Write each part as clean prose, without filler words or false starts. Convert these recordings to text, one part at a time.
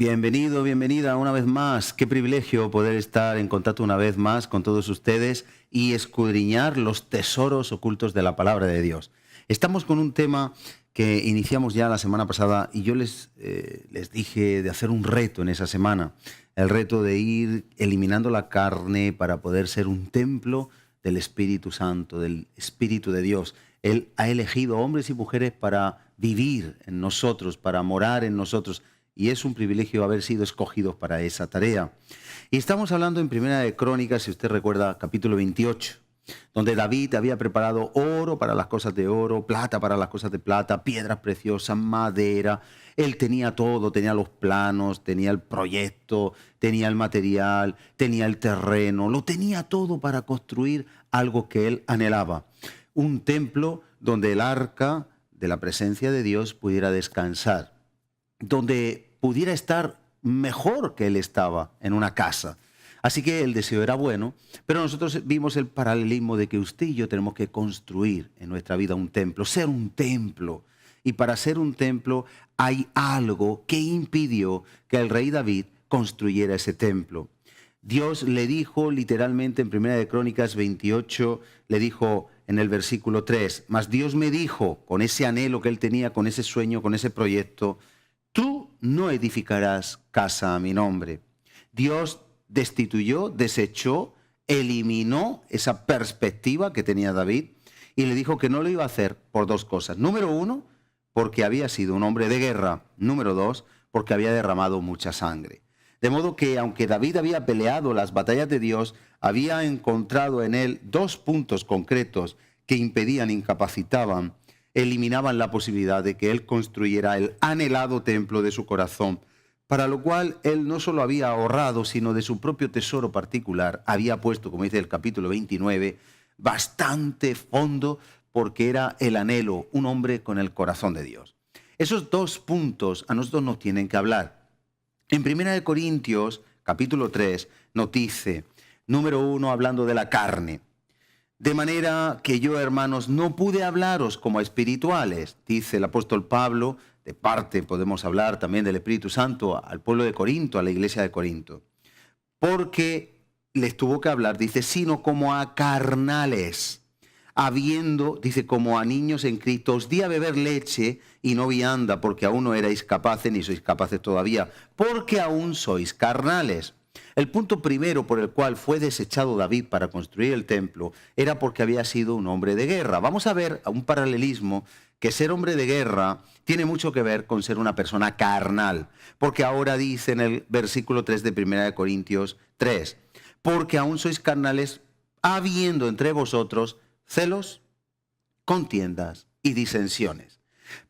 Bienvenido, bienvenida una vez más. Qué privilegio poder estar en contacto una vez más con todos ustedes y escudriñar los tesoros ocultos de la palabra de Dios. Estamos con un tema que iniciamos ya la semana pasada y yo les dije de hacer un reto en esa semana. El reto de ir eliminando la carne para poder ser un templo del Espíritu Santo, del Espíritu de Dios. Él ha elegido hombres y mujeres para vivir en nosotros, para morar en nosotros. Y es un privilegio haber sido escogidos para esa tarea. Y estamos hablando en Primera de Crónicas, si usted recuerda, capítulo 28, donde David había preparado oro para las cosas de oro, plata para las cosas de plata, piedras preciosas, madera. Él tenía todo, tenía los planos, tenía el proyecto, tenía el material, tenía el terreno, lo tenía todo para construir algo que él anhelaba. Un templo donde el arca de la presencia de Dios pudiera descansar, donde pudiera estar mejor que él estaba en una casa. Así que el deseo era bueno, pero nosotros vimos el paralelismo de que usted y yo tenemos que construir en nuestra vida un templo, ser un templo. Y para ser un templo hay algo que impidió que el rey David construyera ese templo. Dios le dijo literalmente en Primera de Crónicas 28, le dijo en el versículo 3, mas Dios me dijo, con ese anhelo que él tenía, con ese sueño, con ese proyecto, tú no edificarás casa a mi nombre. Dios destituyó, desechó, eliminó esa perspectiva que tenía David y le dijo que no lo iba a hacer por dos cosas. Número uno, porque había sido un hombre de guerra. Número dos, porque había derramado mucha sangre. De modo que aunque David había peleado las batallas de Dios, había encontrado en él dos puntos concretos que impedían, incapacitaban, eliminaban la posibilidad de que él construyera el anhelado templo de su corazón, para lo cual él no solo había ahorrado, sino de su propio tesoro particular, había puesto, como dice el capítulo 29, bastante fondo, porque era el anhelo, un hombre con el corazón de Dios. Esos dos puntos a nosotros nos tienen que hablar. En 1 Corintios, capítulo 3, nos dice, número 1, hablando de la carne. De manera que yo, hermanos, no pude hablaros como espirituales, dice el apóstol Pablo, de parte podemos hablar también del Espíritu Santo al pueblo de Corinto, a la iglesia de Corinto, porque les tuvo que hablar, dice, sino como a carnales, habiendo, dice, como a niños en Cristo, os di a beber leche y no vianda, porque aún no erais capaces, ni sois capaces todavía, porque aún sois carnales. El punto primero por el cual fue desechado David para construir el templo era porque había sido un hombre de guerra. Vamos a ver un paralelismo que ser hombre de guerra tiene mucho que ver con ser una persona carnal. Porque ahora dice en el versículo 3 de 1 Corintios 3, porque aún sois carnales, habiendo entre vosotros celos, contiendas y disensiones.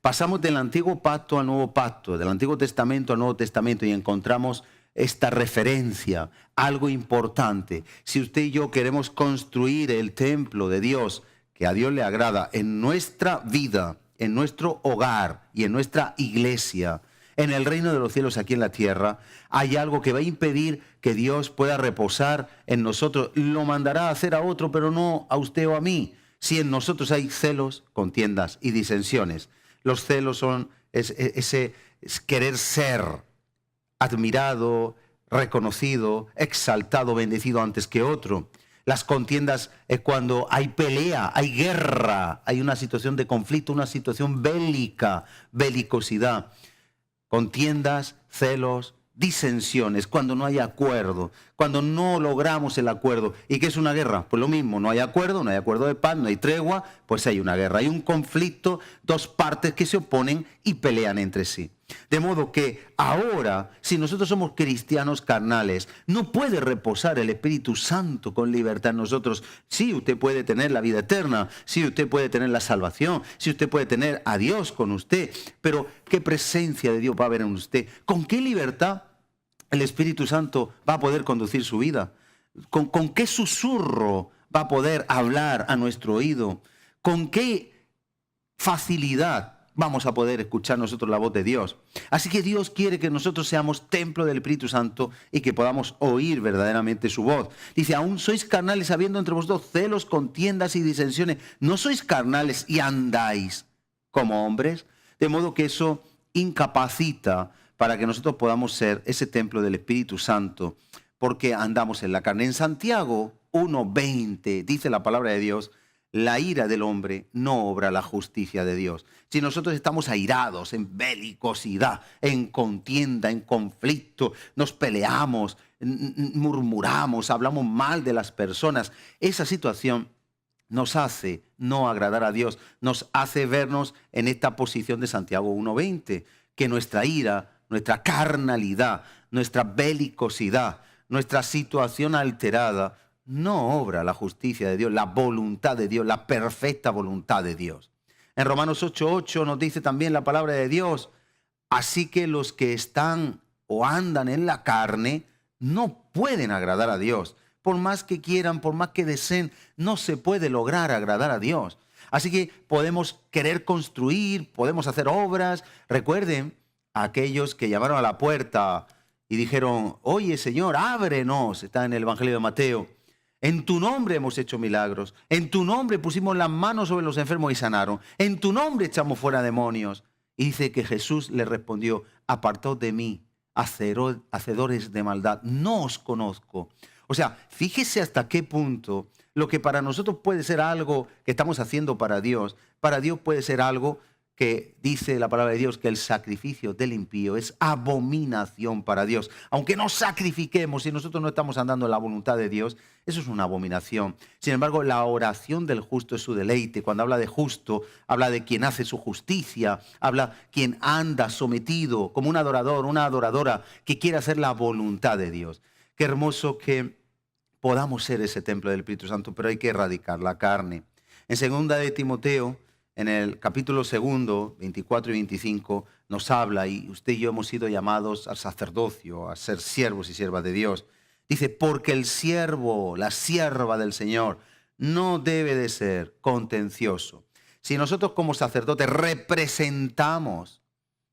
Pasamos del antiguo pacto al nuevo pacto, del Antiguo Testamento al Nuevo Testamento y encontramos esta referencia, algo importante. Si usted y yo queremos construir el templo de Dios, que a Dios le agrada, en nuestra vida, en nuestro hogar y en nuestra iglesia, en el reino de los cielos aquí en la tierra, hay algo que va a impedir que Dios pueda reposar en nosotros. Lo mandará a hacer a otro, pero no a usted o a mí. Si en nosotros hay celos, contiendas y disensiones. Los celos son ese querer ser admirado, reconocido, exaltado, bendecido antes que otro. Las contiendas es cuando hay pelea, hay guerra, hay una situación de conflicto, una situación bélica, belicosidad. Contiendas, celos, disensiones, cuando no hay acuerdo, cuando no logramos el acuerdo. ¿Y qué es una guerra? Pues lo mismo, no hay acuerdo de paz, no hay tregua, pues hay una guerra. Hay un conflicto, dos partes que se oponen y pelean entre sí. De modo que ahora, si nosotros somos cristianos carnales, no puede reposar el Espíritu Santo con libertad en nosotros. Sí, usted puede tener la vida eterna, sí, usted puede tener la salvación, sí, usted puede tener a Dios con usted, pero ¿qué presencia de Dios va a haber en usted? ¿Con qué libertad el Espíritu Santo va a poder conducir su vida? ¿Con qué susurro va a poder hablar a nuestro oído? ¿Con qué facilidad vamos a poder escuchar nosotros la voz de Dios? Así que Dios quiere que nosotros seamos templo del Espíritu Santo y que podamos oír verdaderamente su voz. Dice, aún sois carnales habiendo entre vosotros celos, contiendas y disensiones. ¿No sois carnales y andáis como hombres? De modo que eso incapacita para que nosotros podamos ser ese templo del Espíritu Santo, porque andamos en la carne. En Santiago 1:20 dice la palabra de Dios: la ira del hombre no obra la justicia de Dios. Si nosotros estamos airados, en belicosidad, en contienda, en conflicto, nos peleamos, murmuramos, hablamos mal de las personas, esa situación nos hace no agradar a Dios, nos hace vernos en esta posición de Santiago 1:20, que nuestra ira, nuestra carnalidad, nuestra belicosidad, nuestra situación alterada, no obra la justicia de Dios, la voluntad de Dios, la perfecta voluntad de Dios. En Romanos 8:8 nos dice también la palabra de Dios: así que los que están o andan en la carne no pueden agradar a Dios. Por más que quieran, por más que deseen, no se puede lograr agradar a Dios. Así que podemos querer construir, podemos hacer obras. Recuerden a aquellos que llamaron a la puerta y dijeron: oye, Señor, ábrenos. Está en el Evangelio de Mateo. En tu nombre hemos hecho milagros. En tu nombre pusimos las manos sobre los enfermos y sanaron. En tu nombre echamos fuera demonios. Y dice que Jesús le respondió: apartaos de mí, hacedores de maldad, no os conozco. O sea, fíjese hasta qué punto lo que para nosotros puede ser algo que estamos haciendo para Dios puede ser algo que dice la palabra de Dios que el sacrificio del impío es abominación para Dios. Aunque no sacrifiquemos, si nosotros no estamos andando en la voluntad de Dios, eso es una abominación. Sin embargo, la oración del justo es su deleite. Cuando habla de justo, habla de quien hace su justicia, habla quien anda sometido como un adorador, una adoradora que quiere hacer la voluntad de Dios. Qué hermoso que podamos ser ese templo del Espíritu Santo, pero hay que erradicar la carne. En 2 de Timoteo, en el capítulo 2, 24 y 25, nos habla, y usted y yo hemos sido llamados al sacerdocio, a ser siervos y siervas de Dios. Dice: porque el siervo, la sierva del Señor, no debe de ser contencioso. Si nosotros como sacerdotes representamos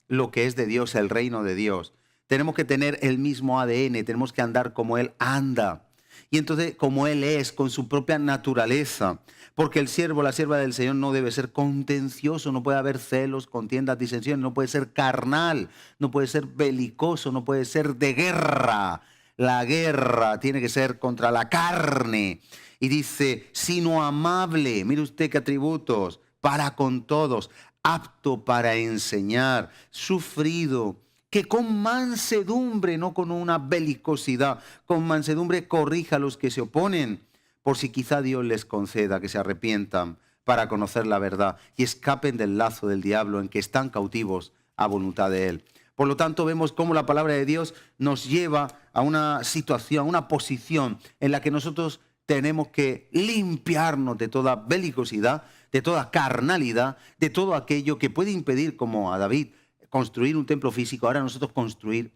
lo que es de Dios, el reino de Dios, tenemos que tener el mismo ADN, tenemos que andar como Él anda. Y entonces, como Él es, con su propia naturaleza, porque el siervo, la sierva del Señor no debe ser contencioso, no puede haber celos, contiendas, disensiones, no puede ser carnal, no puede ser belicoso, no puede ser de guerra. La guerra tiene que ser contra la carne. Y dice: sino amable, mire usted qué atributos, para con todos, apto para enseñar, sufrido, que con mansedumbre, no con una belicosidad, con mansedumbre corrija a los que se oponen, por si quizá Dios les conceda que se arrepientan para conocer la verdad y escapen del lazo del diablo en que están cautivos a voluntad de Él. Por lo tanto, vemos cómo la palabra de Dios nos lleva a una situación, a una posición en la que nosotros tenemos que limpiarnos de toda belicosidad, de toda carnalidad, de todo aquello que puede impedir, como a David, construir un templo físico. Ahora nosotros construir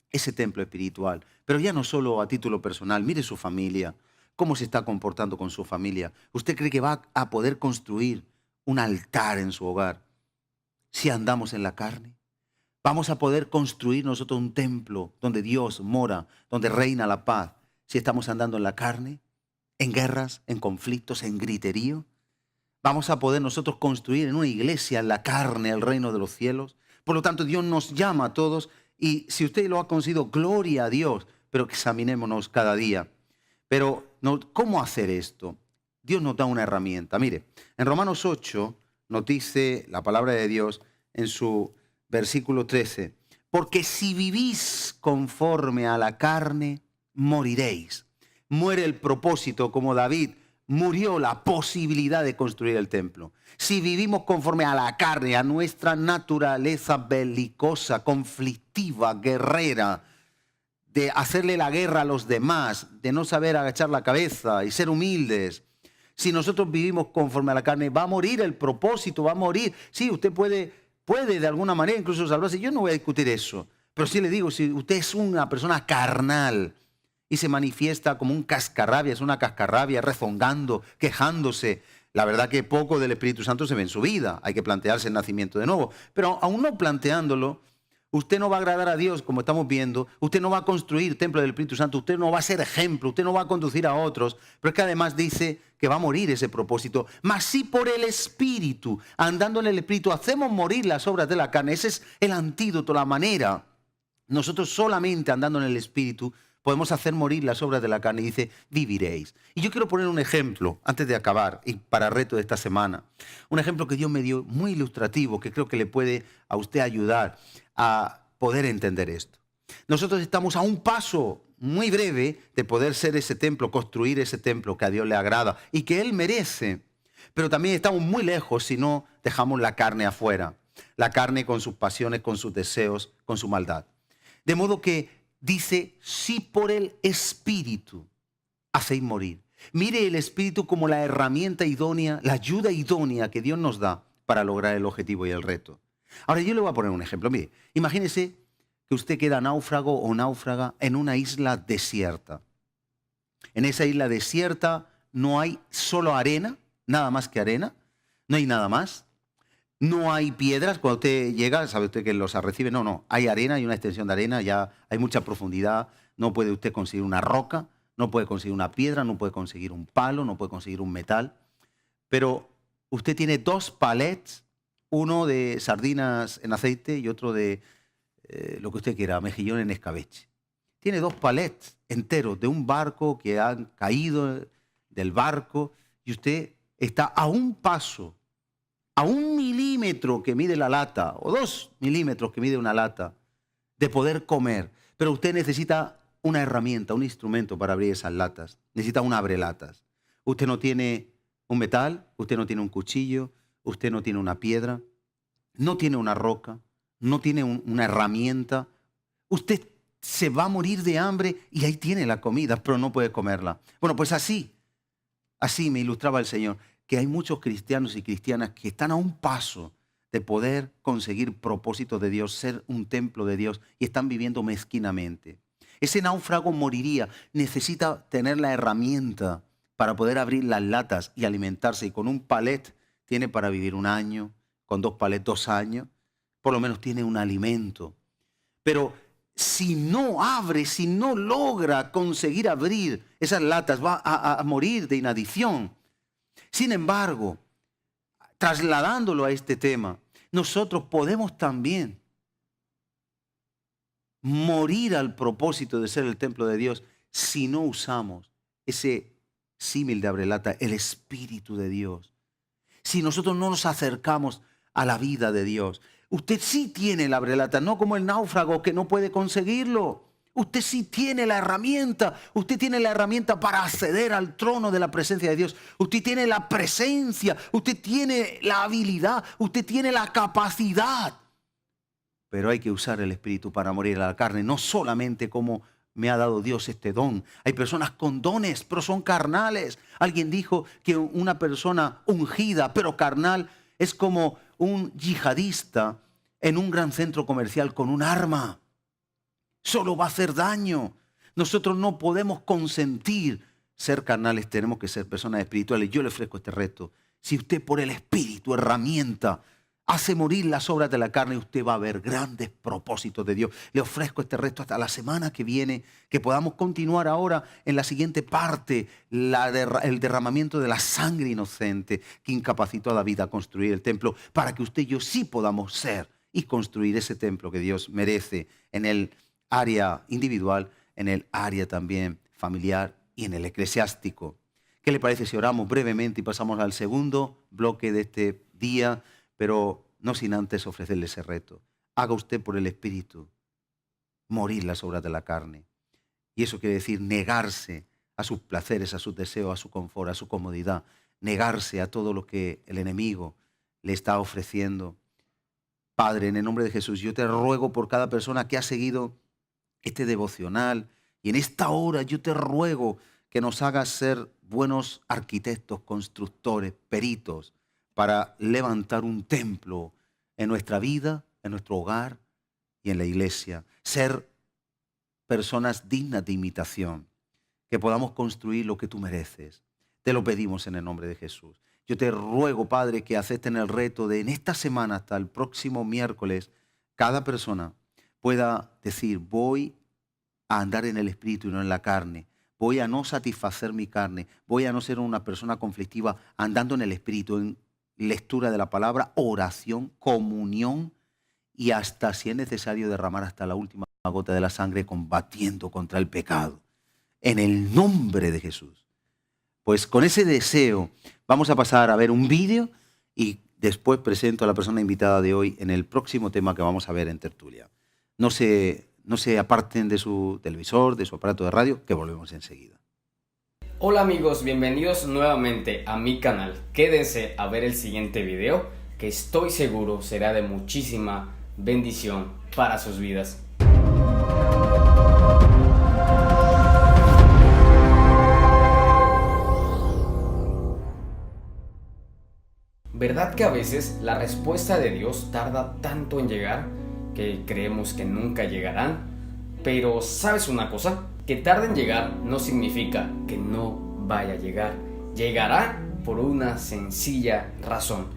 ese templo espiritual, pero ya no solo a título personal. Mire su familia, cómo se está comportando con su familia. ¿Usted cree que va a poder construir un altar en su hogar si andamos en la carne? ¿Vamos a poder construir nosotros un templo donde Dios mora, donde reina la paz, si estamos andando en la carne, en guerras, en conflictos, en griterío? ¿Vamos a poder nosotros construir en una iglesia en la carne el reino de los cielos? Por lo tanto, Dios nos llama a todos, y si usted lo ha conseguido, gloria a Dios, pero examinémonos cada día. Pero, ¿cómo hacer esto? Dios nos da una herramienta. Mire, en Romanos 8 nos dice la palabra de Dios en su versículo 13: porque si vivís conforme a la carne, moriréis. Muere el propósito, como David murió la posibilidad de construir el templo. Si vivimos conforme a la carne, a nuestra naturaleza belicosa, conflictiva, guerrera, de hacerle la guerra a los demás, de no saber agachar la cabeza y ser humildes, si nosotros vivimos conforme a la carne, va a morir el propósito, va a morir. Sí, usted puede de alguna manera incluso salvarse. Yo no voy a discutir eso, pero sí le digo, si usted es una persona carnal y se manifiesta como un cascarrabia, es una cascarrabia, rezongando, quejándose, la verdad que poco del Espíritu Santo se ve en su vida. Hay que plantearse el nacimiento de nuevo. Pero aún no planteándolo, usted no va a agradar a Dios, como estamos viendo. Usted no va a construir templo del Espíritu Santo. Usted no va a ser ejemplo. Usted no va a conducir a otros. Pero es que además dice que va a morir ese propósito. Mas si por el Espíritu, andando en el Espíritu, hacemos morir las obras de la carne. Ese es el antídoto, la manera Nosotros solamente andando en el Espíritu podemos hacer morir las obras de la carne. Y dice, viviréis. Y yo quiero poner un ejemplo antes de acabar y para reto de esta semana. Un ejemplo que Dios me dio muy ilustrativo, que creo que le puede a usted ayudar a poder entender esto. Nosotros estamos a un paso muy breve de poder ser ese templo, construir ese templo que a Dios le agrada y que Él merece. Pero también estamos muy lejos si no dejamos la carne afuera. La carne con sus pasiones, con sus deseos, con su maldad. De modo que dice, si por el Espíritu hacéis morir. Mire el Espíritu como la herramienta idónea, la ayuda idónea que Dios nos da para lograr el objetivo y el reto. Ahora yo le voy a poner un ejemplo. Mire, imagínese que usted queda náufrago o náufraga en una isla desierta. En esa isla desierta no hay solo arena, nada más que arena, no hay nada más. No hay piedras, cuando usted llega, sabe usted que los arrecifes, no, hay arena y una extensión de arena, ya hay mucha profundidad, no puede usted conseguir una roca, no puede conseguir una piedra, no puede conseguir un palo, no puede conseguir un metal, pero usted tiene 2 palets, uno de sardinas en aceite y otro de lo que usted quiera, mejillón en escabeche. Tiene 2 palets enteros de un barco que han caído del barco y usted está a un paso, a 1 milímetro que mide la lata, o 2 milímetros que mide una lata, de poder comer. Pero usted necesita una herramienta, un instrumento para abrir esas latas. Necesita un abrelatas. Usted no tiene un metal, usted no tiene un cuchillo, usted no tiene una piedra, no tiene una roca, no tiene una herramienta. Usted se va a morir de hambre y ahí tiene la comida, pero no puede comerla. Bueno, pues así me ilustraba el Señor, que hay muchos cristianos y cristianas que están a un paso de poder conseguir propósitos de Dios, ser un templo de Dios y están viviendo mezquinamente. Ese náufrago moriría, necesita tener la herramienta para poder abrir las latas y alimentarse y con un palet tiene para vivir 1 año, con 2 palets 2 años, por lo menos tiene un alimento. Pero si no abre, si no logra conseguir abrir esas latas, va a morir de inanición. Sin embargo, trasladándolo a este tema, nosotros podemos también morir al propósito de ser el templo de Dios si no usamos ese símil de abrelata, el Espíritu de Dios. Si nosotros no nos acercamos a la vida de Dios. Usted sí tiene el abrelata, no como el náufrago que no puede conseguirlo. Usted sí tiene la herramienta. Usted tiene la herramienta para acceder al trono de la presencia de Dios. Usted tiene la presencia. Usted tiene la habilidad. Usted tiene la capacidad. Pero hay que usar el Espíritu para morir a la carne. No solamente como me ha dado Dios este don. Hay personas con dones, pero son carnales. Alguien dijo que una persona ungida, pero carnal, es como un yihadista en un gran centro comercial con un arma. Solo va a hacer daño. Nosotros no podemos consentir ser carnales, tenemos que ser personas espirituales. Yo le ofrezco este reto. Si usted por el Espíritu, herramienta, hace morir las obras de la carne, usted va a ver grandes propósitos de Dios. Le ofrezco este reto hasta la semana que viene, que podamos continuar ahora en la siguiente parte, el derramamiento de la sangre inocente que incapacitó a David a construir el templo, para que usted y yo sí podamos ser y construir ese templo que Dios merece en el área individual, en el área también familiar y en el eclesiástico. ¿Qué le parece si oramos brevemente y pasamos al segundo bloque de este día? Pero no sin antes ofrecerle ese reto. Haga usted por el Espíritu morir las obras de la carne. Y eso quiere decir negarse a sus placeres, a sus deseos, a su confort, a su comodidad. Negarse a todo lo que el enemigo le está ofreciendo. Padre, en el nombre de Jesús, yo te ruego por cada persona que ha seguido este devocional. Y en esta hora yo te ruego que nos hagas ser buenos arquitectos, constructores, peritos, para levantar un templo en nuestra vida, en nuestro hogar y en la iglesia. Ser personas dignas de imitación, que podamos construir lo que tú mereces. Te lo pedimos en el nombre de Jesús. Yo te ruego, Padre, que acepten el reto de en esta semana hasta el próximo miércoles, cada persona pueda decir, voy a andar en el Espíritu y no en la carne. Voy a no satisfacer mi carne. Voy a no ser una persona conflictiva andando en el Espíritu, en lectura de la palabra, oración, comunión y hasta, si es necesario, derramar hasta la última. la gota de la sangre combatiendo contra el pecado. En el nombre de Jesús. Pues con ese deseo vamos a pasar a ver un vídeo y después presento a la persona invitada de hoy en el próximo tema que vamos a ver en tertulia. No se aparten de su televisor, de su aparato de radio, que volvemos enseguida. Hola amigos, bienvenidos nuevamente a mi canal. Quédense a ver el siguiente video que estoy seguro será de muchísima bendición para sus vidas. ¿Verdad que a veces la respuesta de Dios tarda tanto en llegar que creemos que nunca llegarán? Pero ¿sabes una cosa? Que tarde en llegar no significa que no vaya a llegar. Llegará por una sencilla razón.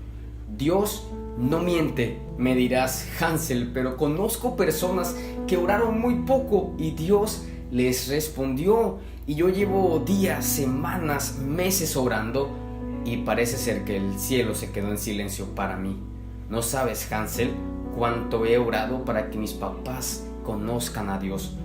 Dios no miente. Me dirás, Hansel, pero conozco personas que oraron muy poco y Dios les respondió. Y yo llevo días, semanas, meses orando y parece ser que el cielo se quedó en silencio para mí. No sabes, Hansel, cuánto he orado para que mis papás conozcan a Dios.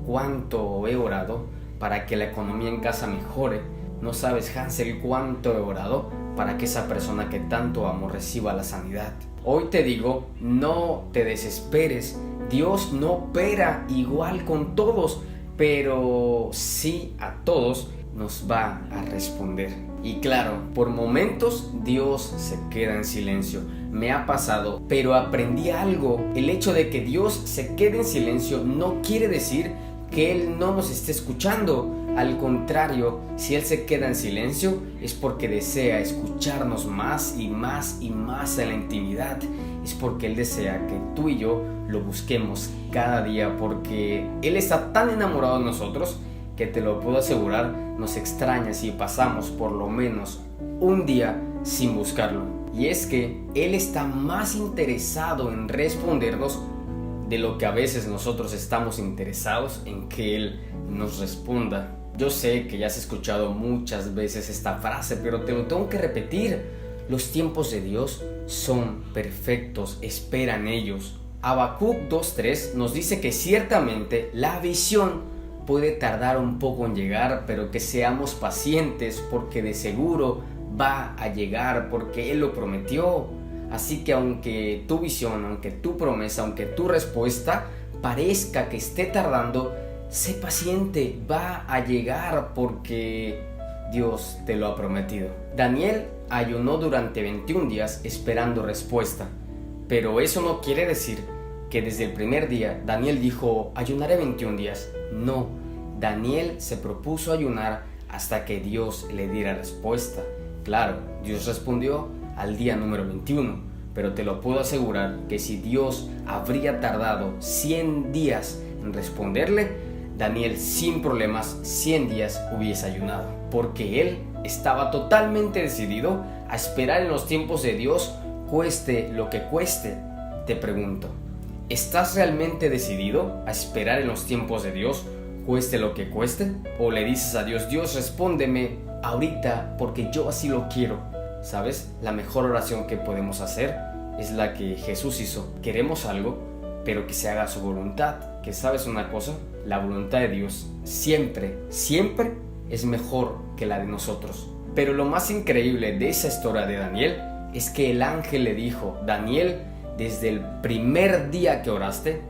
Cuánto he orado para que la economía en casa mejore. No sabes, Hansel, cuánto he orado para que esa persona que tanto amo reciba la sanidad. Hoy te digo, no te desesperes. Dios no opera igual con todos, pero sí a todos nos va a responder. Y claro, por momentos Dios se queda en silencio. Me ha pasado, pero aprendí algo. El hecho de que Dios se quede en silencio no quiere decir que Él no nos esté escuchando. Al contrario, si Él se queda en silencio es porque desea escucharnos más y más y más en la intimidad. Es porque Él desea que tú y yo lo busquemos cada día, porque Él está tan enamorado de nosotros que te lo puedo asegurar, nos extraña si pasamos por lo menos un día sin buscarlo. Y es que Él está más interesado en respondernos de lo que a veces nosotros estamos interesados en que Él nos responda. Yo sé que ya has escuchado muchas veces esta frase, pero te lo tengo que repetir. Los tiempos de Dios son perfectos, esperan ellos. Habacuc 2:3 nos dice que ciertamente la visión puede tardar un poco en llegar, pero que seamos pacientes porque de seguro va a llegar, porque Él lo prometió. Así que aunque tu visión, aunque tu promesa, aunque tu respuesta parezca que esté tardando, sé paciente, va a llegar porque Dios te lo ha prometido. Daniel ayunó durante 21 días esperando respuesta, pero eso no quiere decir que desde el primer día Daniel dijo, ayunaré 21 días. No, Daniel se propuso ayunar hasta que Dios le diera respuesta. Claro, Dios respondió al día número 21, pero te lo puedo asegurar que si Dios habría tardado 100 días en responderle, Daniel sin problemas 100 días hubiese ayunado, porque él estaba totalmente decidido a esperar en los tiempos de Dios, cueste lo que cueste. Te pregunto, ¿estás realmente decidido a esperar en los tiempos de Dios, cueste lo que cueste? ¿O le dices a Dios, Dios, respóndeme ahorita porque yo así lo quiero? ¿Sabes? La mejor oración que podemos hacer es la que Jesús hizo. Queremos algo, pero que se haga su voluntad. Que sabes una cosa, la voluntad de Dios siempre, siempre es mejor que la de nosotros. Pero lo más increíble de esa historia de Daniel es que el ángel le dijo, Daniel, desde el primer día que oraste,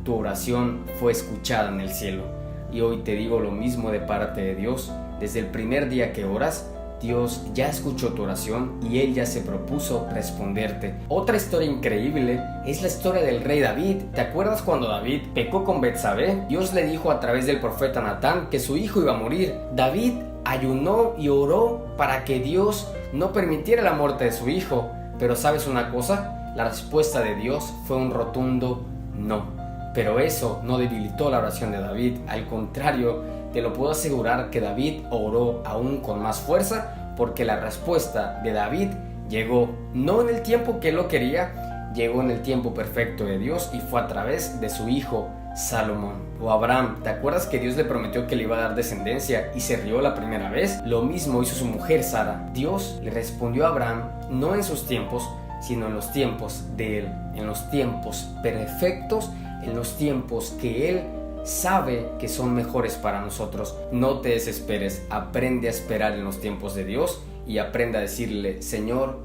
tu oración fue escuchada en el cielo. Y hoy te digo lo mismo de parte de Dios. Desde el primer día que oras, Dios ya escuchó tu oración y Él ya se propuso responderte. Otra historia increíble es la historia del rey David. ¿Te acuerdas cuando David pecó con Betsabé? Dios le dijo a través del profeta Natán que su hijo iba a morir. David ayunó y oró para que Dios no permitiera la muerte de su hijo. Pero ¿sabes una cosa? La respuesta de Dios fue un rotundo no. Pero eso no debilitó la oración de David. Al contrario, te lo puedo asegurar que David oró aún con más fuerza, porque la respuesta de David llegó no en el tiempo que él lo quería, llegó en el tiempo perfecto de Dios y fue a través de su hijo Salomón. O Abraham, ¿te acuerdas que Dios le prometió que le iba a dar descendencia y se rió la primera vez? Lo mismo hizo su mujer Sara. Dios le respondió a Abraham no en sus tiempos, sino en los tiempos de él, en los tiempos perfectos, en los tiempos que Él sabe que son mejores para nosotros. No te desesperes, aprende a esperar en los tiempos de Dios y aprende a decirle: Señor,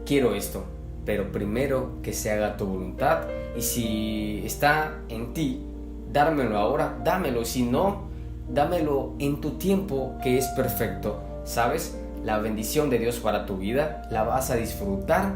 quiero esto, pero primero que se haga tu voluntad, y si está en ti dármelo ahora, dámelo, y si no, dámelo en tu tiempo que es perfecto. ¿Sabes? La bendición de Dios para tu vida la vas a disfrutar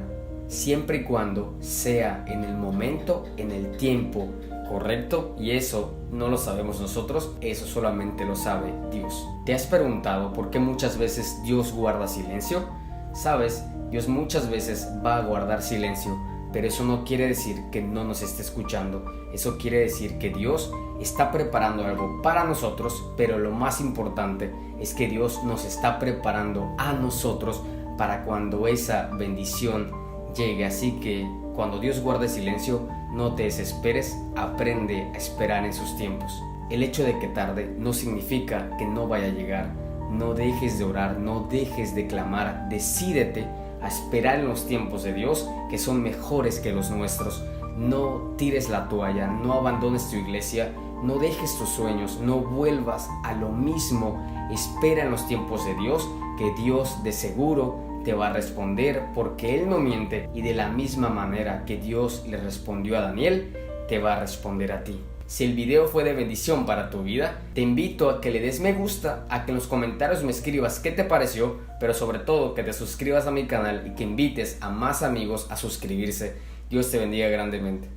siempre y cuando sea en el momento, en el tiempo correcto, y eso no lo sabemos nosotros, eso solamente lo sabe Dios. ¿Te has preguntado por qué muchas veces Dios guarda silencio? ¿Sabes? Dios muchas veces va a guardar silencio, pero eso no quiere decir que no nos esté escuchando. Eso quiere decir que Dios está preparando algo para nosotros, pero lo más importante es que Dios nos está preparando a nosotros para cuando esa bendición llegue. Así que cuando Dios guarde silencio, no te desesperes, aprende a esperar en sus tiempos. El hecho de que tarde no significa que no vaya a llegar. No dejes de orar, no dejes de clamar, decídete a esperar en los tiempos de Dios, que son mejores que los nuestros. No tires la toalla, no abandones tu iglesia, no dejes tus sueños, no vuelvas a lo mismo. Espera en los tiempos de Dios, que Dios de seguro te va a responder, porque Él no miente, y de la misma manera que Dios le respondió a Daniel, te va a responder a ti. Si el video fue de bendición para tu vida, te invito a que le des me gusta, a que en los comentarios me escribas qué te pareció, pero sobre todo que te suscribas a mi canal y que invites a más amigos a suscribirse. Dios te bendiga grandemente.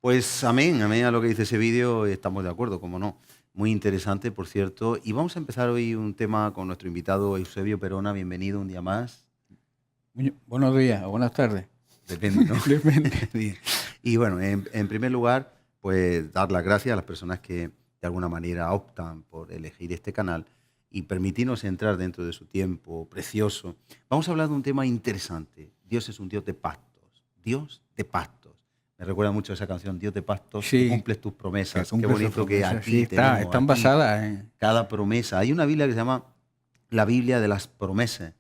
Pues amén a lo que dice ese vídeo, estamos de acuerdo, como no. Muy interesante, por cierto. Y vamos a empezar hoy un tema con nuestro invitado Eusebio Perona. Bienvenido un día más. Buenos días o buenas tardes. Depende, ¿no? Depende. Bien. Y bueno, en primer lugar, pues dar las gracias a las personas que de alguna manera optan por elegir este canal y permitirnos entrar dentro de su tiempo precioso. Vamos a hablar de un tema interesante. Dios es un Dios de pactos. Dios de pactos. Me recuerda mucho esa canción, Dios de pactos, Sí, que cumples tus promesas. que Qué bonito que aquí sí, tenemos están aquí basadas en cada promesa. Hay una Biblia que se llama la Biblia de las promesas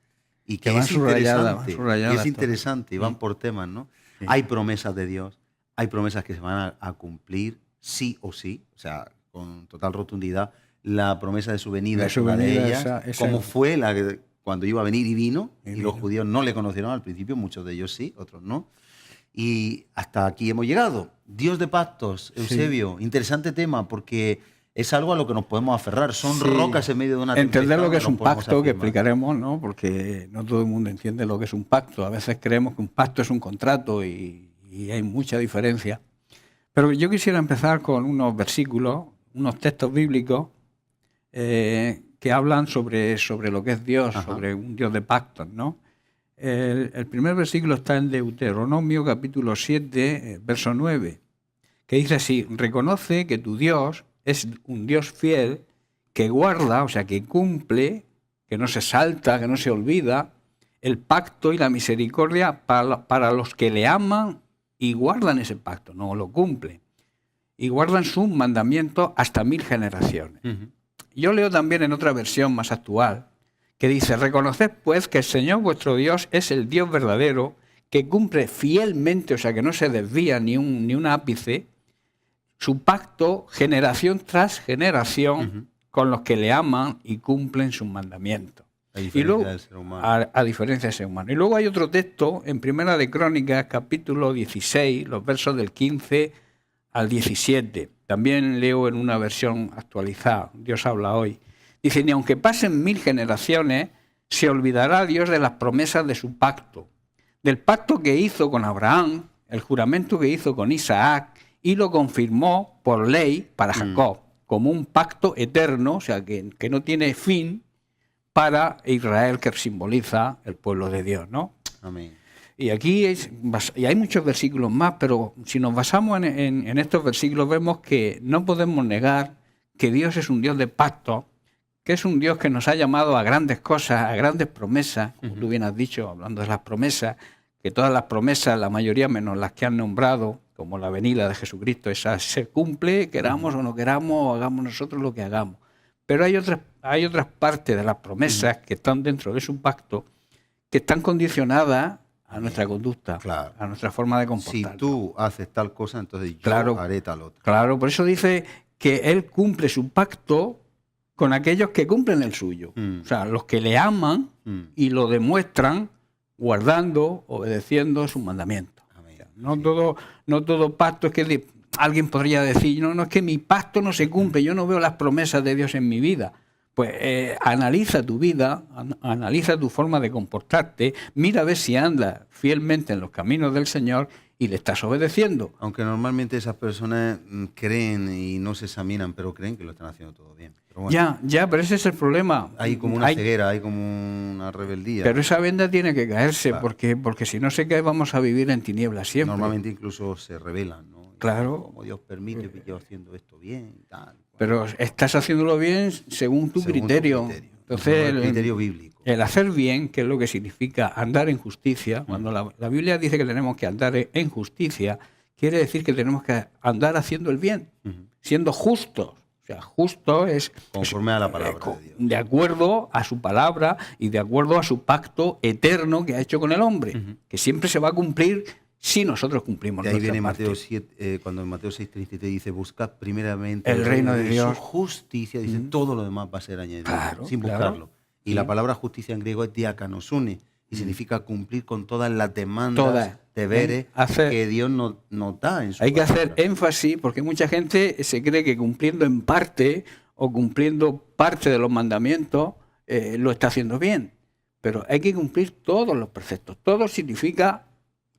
y que van es subrayadas, interesante. Y es todas. interesante y van Sí. por temas, ¿no? Sí. Hay promesas de Dios, hay promesas que se van a cumplir sí o sí, o sea, con total rotundidad. La promesa de su venida De es su una de venida, ellas, esa- como fue la que cuando iba a venir y vino, Y y los vino. judíos no le conocieron al principio, muchos de ellos sí, otros no. Y hasta aquí hemos llegado. Dios de pactos, Eusebio, interesante tema porque es algo a lo que nos podemos aferrar. Son Sí. rocas en medio de una tempestad. Entender lo que es nos un podemos pacto, que afirmar. explicaremos, ¿no? Porque no todo el mundo entiende lo que es un pacto. A veces creemos que un pacto es un contrato y hay mucha diferencia. Pero yo quisiera empezar con unos versículos, unos textos bíblicos que hablan sobre lo que es Dios, Ajá. sobre un Dios de pactos, ¿no? El primer versículo está en Deuteronomio capítulo 7, verso 9, que dice así: reconoce que tu Dios es un Dios fiel, que guarda, o sea, que cumple, que no se salta, que no se olvida, el pacto y la misericordia para los que le aman y guardan ese pacto, no lo cumplen, y guardan sus mandamientos hasta 1000 generaciones. Ujú. Yo leo también en otra versión más actual, que dice: reconoced pues que el Señor vuestro Dios es el Dios verdadero, que cumple fielmente, o sea, que no se desvía ni un ápice, su pacto generación tras generación Ujú. con los que le aman y cumplen sus mandamientos. A Y diferencia luego, del ser humano. a diferencia del ser humano. Y luego hay otro texto en Primera de Crónicas, capítulo 16, los versos del 15 al 17. También leo en una versión actualizada, Dios habla hoy. Dice: ni aunque pasen 1000 generaciones, se olvidará Dios de las promesas de su pacto, del pacto que hizo con Abraham, el juramento que hizo con Isaac, y lo confirmó por ley para Jacob, como un pacto eterno, o sea, que no tiene fin, para Israel, que simboliza el pueblo de Dios, ¿no? Amén. Y aquí y hay muchos versículos más, pero si nos basamos en estos versículos, vemos que no podemos negar que Dios es un Dios de pacto, que es un Dios que nos ha llamado a grandes cosas, a grandes promesas, como tú bien has dicho, hablando de las promesas, que todas las promesas, la mayoría menos las que han nombrado, como la venida de Jesucristo, esa se cumple, queramos o no queramos, hagamos nosotros lo que hagamos. Pero hay otras partes de las promesas que están dentro de su pacto, que están condicionadas a nuestra conducta, Claro. a nuestra forma de Si comportarnos. tú haces tal cosa, entonces yo Claro. haré tal otra. Claro, por eso dice que Él cumple su pacto con aquellos que cumplen el suyo. O sea, los que le aman y lo demuestran guardando, obedeciendo sus mandamientos. Amén. No todo pacto es que alguien podría decir, no, es que mi pacto no se cumple, yo no veo las promesas de Dios en mi vida. Pues analiza tu vida, analiza tu forma de comportarte, mira a ver si andas fielmente en los caminos del Señor y le estás obedeciendo. Aunque normalmente esas personas creen y no se examinan, pero creen que lo están haciendo todo bien. Pero bueno, Ya, pero ese es el problema. hay como una ceguera, hay como una rebeldía. Pero esa venda tiene que caerse, Claro. porque si no se cae vamos a vivir en tinieblas siempre. Normalmente incluso se rebelan, ¿no? Y Claro. como Dios permite que yo haciendo esto bien y tal. Pero estás haciéndolo bien según tu Según tu criterio. criterio. Entonces, El criterio bíblico. el hacer bien, que es lo que significa andar en justicia, cuando la Biblia dice que tenemos que andar en justicia, quiere decir que tenemos que andar haciendo el bien, siendo justos. O sea, justo es Conforme a la palabra de Dios. de acuerdo a su palabra y de acuerdo a su pacto eterno que ha hecho con el hombre, que siempre se va a cumplir si nosotros cumplimos De ahí nuestra viene parte. Mateo 7, cuando en Mateo 6:33 dice, buscad primeramente El reino de y Dios. su justicia, dice, todo lo demás va a ser añadido, Claro, sin claro. buscarlo. Y la palabra justicia en griego es diakanosune, y significa cumplir con todas las demandas, Todas. deberes Hacer- que Dios nos da en su Hay que hacer palabra. énfasis porque mucha gente se cree que cumpliendo en parte o cumpliendo parte de los mandamientos lo está haciendo bien. Pero hay que cumplir todos los preceptos. Todo significa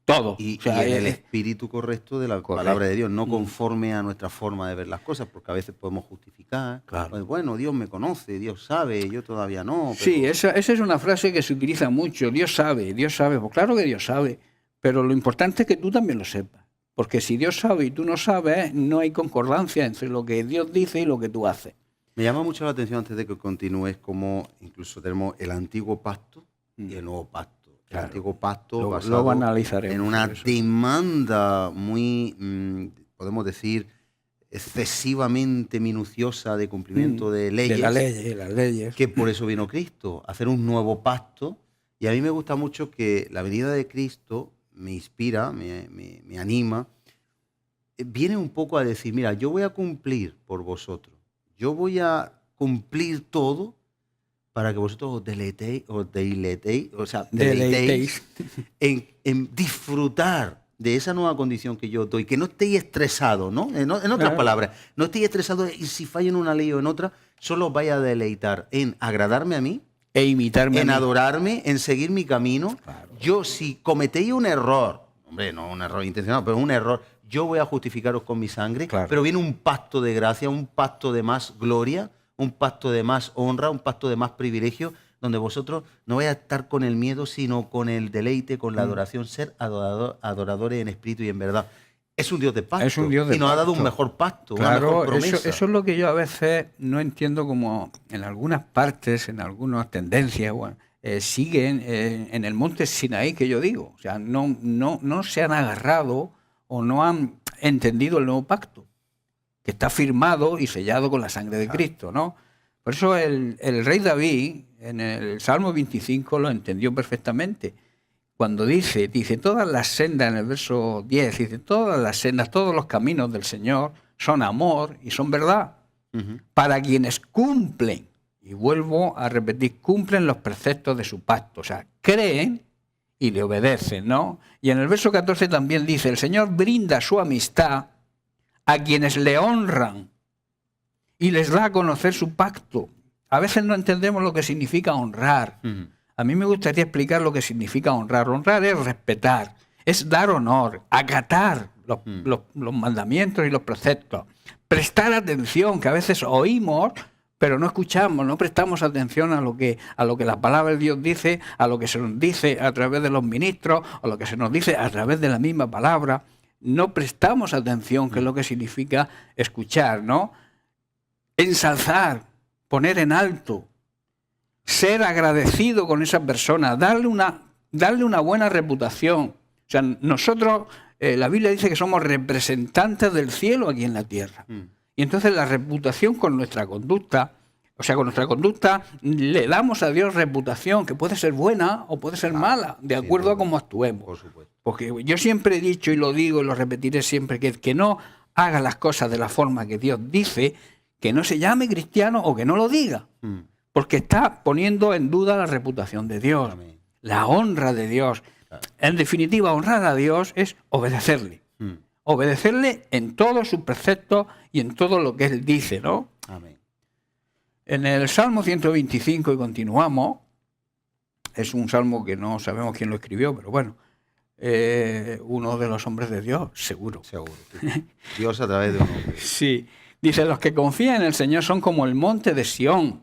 todo. Y, O sea, y en el espíritu correcto de la palabra de Dios, no conforme a nuestra forma de ver las cosas, porque a veces podemos justificar. Claro. Pues bueno, Dios me conoce, Dios sabe, yo todavía no. Pero Sí, esa es una frase que se utiliza mucho. Dios sabe. Pues claro que Dios sabe. Pero lo importante es que tú también lo sepas. Porque si Dios sabe y tú no sabes, no hay concordancia entre lo que Dios dice y lo que tú haces. Me llama mucho la atención antes de que continúes como incluso tenemos el antiguo pacto y el nuevo pacto. El Claro. antiguo pacto Lo analizaremos en una eso. demanda muy, podemos decir, excesivamente minuciosa de cumplimiento de leyes, De las leyes. que por eso vino Cristo, hacer un nuevo pacto. Y a mí me gusta mucho que la venida de Cristo me inspira, me anima, viene un poco a decir, mira, yo voy a cumplir por vosotros, yo voy a cumplir todo para que vosotros os deleitéis, Deleitéis. en disfrutar de esa nueva condición que yo doy, que no estéis estresados, ¿no? En otras Claro. palabras, no estéis estresados y si falla en una ley o en otra, solo os vais a deleitar en agradarme a mí, E imitarme. en a mí. adorarme, en seguir mi camino. Claro. Yo, si cometéis un error, hombre, no un error intencional, pero un error, yo voy a justificaros con mi sangre, Claro. pero viene un pacto de gracia, un pacto de más gloria, un pacto de más honra, un pacto de más privilegio, donde vosotros no vais a estar con el miedo, sino con el deleite, con la adoración, ser adoradores en espíritu y en verdad. Es un Dios de pacto. Es un Dios de y nos ha dado un pacto. mejor pacto, una Claro, mejor promesa. eso es lo que yo a veces no entiendo, como en algunas partes, en algunas tendencias, bueno, siguen en el monte Sinaí, que yo digo. O sea, no se han agarrado o no han entendido el nuevo pacto, que está firmado y sellado con la sangre de Cristo, ¿no? Por eso el rey David, en el Salmo 25, lo entendió perfectamente. Cuando dice todas las sendas, en el verso 10, dice, todas las sendas, todos los caminos del Señor son amor y son verdad, para quienes cumplen, y vuelvo a repetir, cumplen los preceptos de su pacto, o sea, creen y le obedecen, ¿no? Y en el verso 14 también dice, el Señor brinda su amistad a quienes le honran y les da a conocer su pacto. A veces no entendemos lo que significa honrar. A mí me gustaría explicar lo que significa honrar. Honrar es respetar, es dar honor, acatar los mandamientos y los preceptos, prestar atención, que a veces oímos, pero no escuchamos, no prestamos atención a lo que la palabra de Dios dice, a lo que se nos dice a través de los ministros, a lo que se nos dice a través de la misma palabra. No prestamos atención, que es lo que significa escuchar, ¿no? Ensalzar, poner en alto, ser agradecido con esa persona, darle una buena reputación. O sea, nosotros, la Biblia dice que somos representantes del cielo aquí en la tierra. Y entonces la reputación con nuestra conducta O sea, con nuestra conducta le damos a Dios reputación, que puede ser buena o puede ser mala, de acuerdo a cómo actuemos. Por supuesto. Porque yo siempre he dicho, y lo digo y lo repetiré siempre, que el que no haga las cosas de la forma que Dios dice, que no se llame cristiano o que no lo diga. Porque está poniendo en duda la reputación de Dios, Amén. la honra de Dios. Claro. En definitiva, honrar a Dios es obedecerle. Obedecerle en todos sus preceptos y en todo lo que Él dice, ¿no? Amén. En el Salmo 125, y continuamos, es un salmo que no sabemos quién lo escribió, pero bueno, uno de los hombres de Dios, seguro. Seguro. Sí. Dios a través de un hombre. Sí, dice, los que confían en el Señor son como el monte de Sión,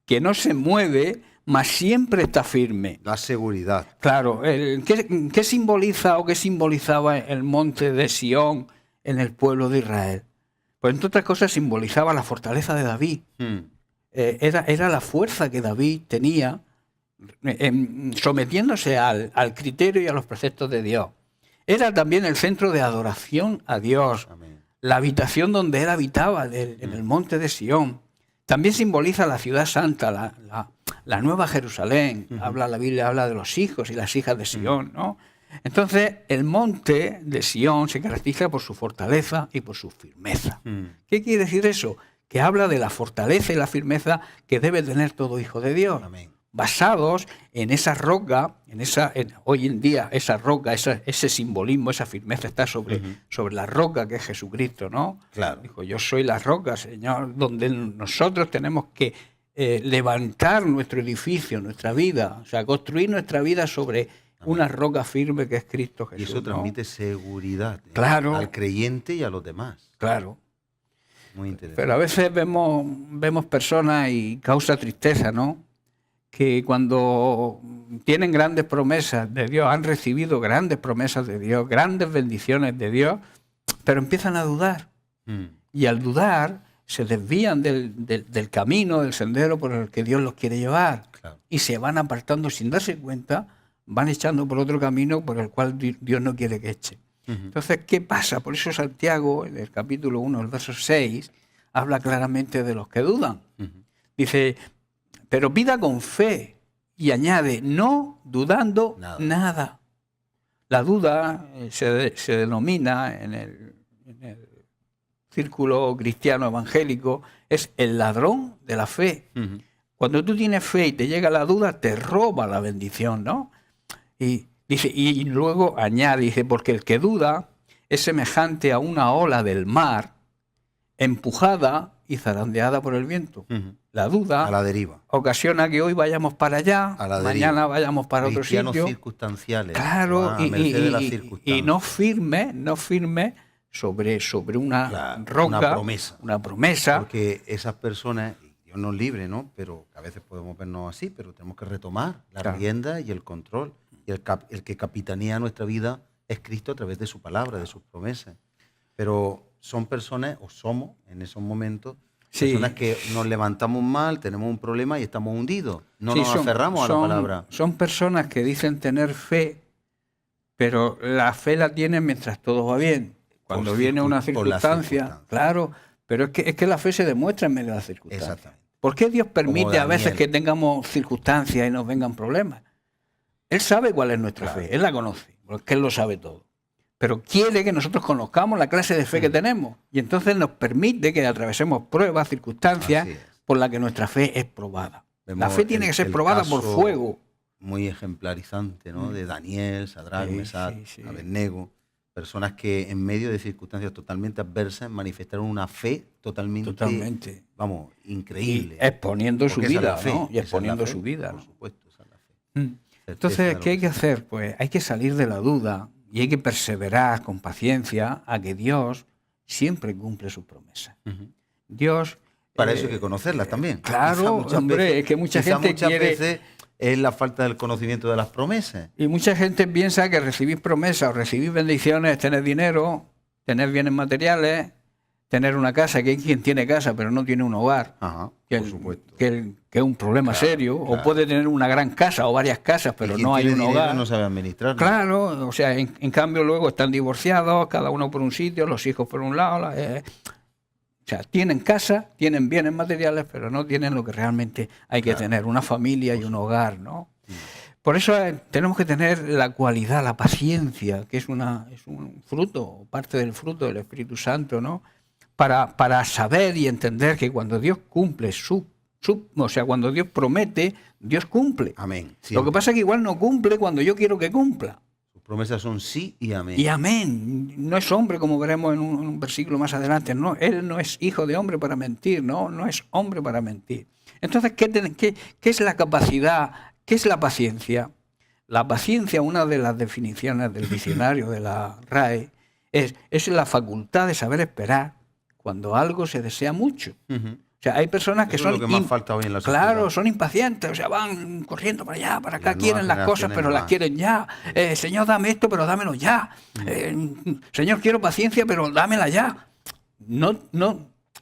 que no se mueve, mas siempre está firme. La seguridad. Claro, ¿qué simboliza o qué simbolizaba el monte de Sión en el pueblo de Israel? Pues entre otras cosas simbolizaba la fortaleza de David. Era la fuerza que David tenía sometiéndose al criterio y a los preceptos de Dios. Era también el centro de adoración a Dios, Amén. la habitación donde él habitaba, en el monte de Sión. También simboliza la ciudad santa, la nueva Jerusalén. La Biblia habla de los hijos y las hijas de Sión, ¿no? Entonces, el monte de Sión se caracteriza por su fortaleza y por su firmeza. ¿Qué quiere decir eso? Que habla de la fortaleza y la firmeza que debe tener todo hijo de Dios. Amén. Basados en esa roca, hoy en día esa roca, ese simbolismo, esa firmeza está sobre la roca que es Jesucristo, ¿no? Claro. Dijo, yo soy la roca, Señor, donde nosotros tenemos que levantar nuestro edificio, nuestra vida, o sea, construir nuestra vida sobre una roca firme que es Cristo Jesús. Y eso transmite seguridad Claro. al creyente y a los demás. Claro. Muy interesante. Pero a veces vemos personas y causa tristeza, ¿no? Que cuando tienen grandes promesas de Dios, han recibido grandes promesas de Dios, grandes bendiciones de Dios, pero empiezan a dudar. Y al dudar se desvían del camino, del sendero por el que Dios los quiere llevar. Claro. Y se van apartando sin darse cuenta, van echando por otro camino por el cual Dios no quiere que echen. Entonces, ¿qué pasa? Por eso Santiago, en el capítulo 1, el verso 6, habla claramente de los que dudan. Dice, pero pida con fe, y añade, no dudando nada. La duda se denomina en el círculo cristiano evangélico, es el ladrón de la fe. Cuando tú tienes fe y te llega la duda, te roba la bendición, ¿no? Y dice, y luego añade, dice, porque el que duda es semejante a una ola del mar empujada y zarandeada por el viento. La duda a la deriva. ocasiona que hoy vayamos para allá, mañana vayamos para otro sitio. Cristianos circunstanciales. Claro, a merced de las circunstancias. y no firme sobre una roca, una promesa. Porque esas personas, Dios nos libre, ¿no? Pero a veces podemos vernos así, pero tenemos que retomar la rienda y el control. Y el que capitanea nuestra vida es Cristo a través de su palabra, de sus promesas. Pero son personas, o somos en esos momentos, personas que nos levantamos mal, tenemos un problema y estamos hundidos. No nos aferramos a la palabra. Son personas que dicen tener fe, pero la fe la tienen mientras todo va bien. Cuando viene una circunstancia, claro, pero es que la fe se demuestra en medio de las circunstancias. Exactamente. ¿Por qué Dios permite a veces que tengamos circunstancias y nos vengan problemas? Él sabe cuál es nuestra fe, Él la conoce, porque Él lo sabe todo. Pero quiere que nosotros conozcamos la clase de fe que tenemos. Y entonces nos permite que atravesemos pruebas, circunstancias por las que nuestra fe es probada. La fe tiene que ser probada por fuego. Muy ejemplarizante, ¿no? De Daniel, Sadrach, Mesach, Abednego. Personas que en medio de circunstancias totalmente adversas manifestaron una fe totalmente. Vamos, increíble. Y exponiendo su vida, ¿no? Y exponiendo su vida. Por supuesto, esa es la fe. Entonces, ¿qué hay que hacer? Pues hay que salir de la duda. Y hay que perseverar con paciencia a que Dios siempre cumple sus promesas. Dios... Para eso hay que conocerlas también. Claro, hombre, es que mucha gente muchas veces es la falta del conocimiento de las promesas. Y mucha gente piensa que recibir promesas o recibir bendiciones es tener dinero, tener bienes materiales, tener una casa, que hay quien tiene casa pero no tiene un hogar. Por supuesto. Que es un problema serio. O puede tener una gran casa o varias casas, pero no hay un hogar. No sabe administrar. Claro, o sea, en cambio luego están divorciados, cada uno por un sitio, los hijos por un lado. sea, tienen casa, tienen bienes materiales, pero no tienen lo que realmente hay que tener, una familia y un hogar, ¿no? Por eso tenemos que tener la cualidad, la paciencia, que es un fruto, parte del fruto del Espíritu Santo, ¿no? Para saber y entender que cuando Dios cumple o sea, cuando Dios promete, Dios cumple. Amén. Lo que pasa es que igual no cumple cuando yo quiero que cumpla. Sus promesas son sí y amén. Y amén. No es hombre, como veremos en un versículo más adelante. No, él no es hijo de hombre para mentir, no es hombre para mentir. Entonces, ¿qué es la capacidad? ¿Qué es la paciencia? La paciencia, una de las definiciones del diccionario de la RAE, es la facultad de saber esperar cuando algo se desea mucho. Ujú. O sea, hay personas que Eso son... es lo que más falta hoy en la sociedad. Claro, son impacientes, o sea, van corriendo para allá, para acá, Las quieren nuevas las cosas, generaciones pero no las van. quieren ya. Señor, dame esto, pero dámelo ya. Señor, quiero paciencia, pero dámela ya. No,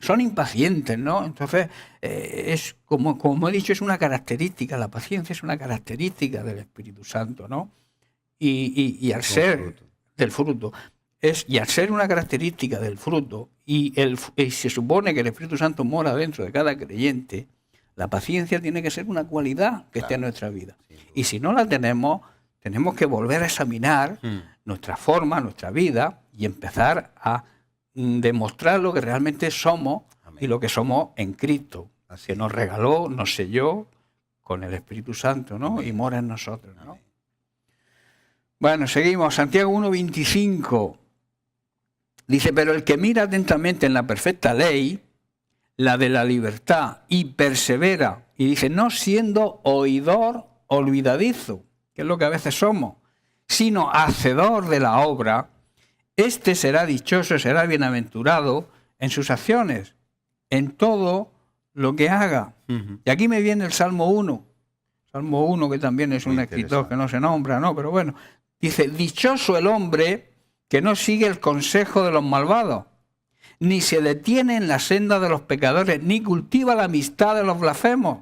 son impacientes, ¿no? Entonces, es como he dicho, es una característica, la paciencia es una característica del Espíritu Santo, ¿no? Y al ser fruto. del fruto, y al ser una característica del fruto, y se supone que el Espíritu Santo mora dentro de cada creyente, la paciencia tiene que ser una cualidad que esté en nuestra vida. Y si no la tenemos que volver a examinar nuestra forma, nuestra vida, y empezar a demostrar lo que realmente somos. Amén. Y lo que somos en Cristo, Así que nos regaló, nos selló con el Espíritu Santo, ¿no? Amén. Y mora en nosotros, ¿no? Amén. Bueno, seguimos. Santiago 1:25 dice, pero el que mira atentamente en la perfecta ley, la de la libertad, y persevera, y dice, no siendo oidor olvidadizo, que es lo que a veces somos, sino hacedor de la obra, este será dichoso, será bienaventurado en sus acciones, en todo lo que haga. Uh-huh. Y aquí me viene el Salmo 1. Salmo 1, que también es un escritor que no se nombra, ¿no? Pero bueno, dice, dichoso el hombre que no sigue el consejo de los malvados, ni se detiene en la senda de los pecadores, ni cultiva la amistad de los blasfemos.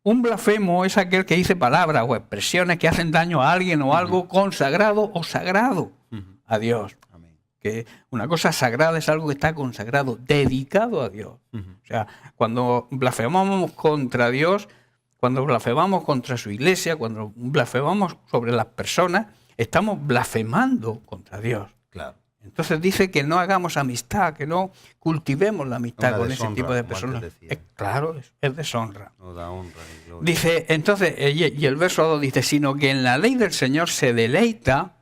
Un blasfemo es aquel que dice palabras o expresiones que hacen daño a alguien o algo consagrado o sagrado a Dios. Que una cosa sagrada es algo que está consagrado, dedicado a Dios. O sea, cuando blasfemamos contra Dios, cuando blasfemamos contra su iglesia, cuando blasfemamos sobre las personas, estamos blasfemando contra Dios. Claro. Entonces dice que no hagamos amistad, que no cultivemos la amistad con ese tipo de personas. Claro, es deshonra. No da honra y gloria. Dice, entonces, y el verso 2 dice, sino que en la ley del Señor se deleita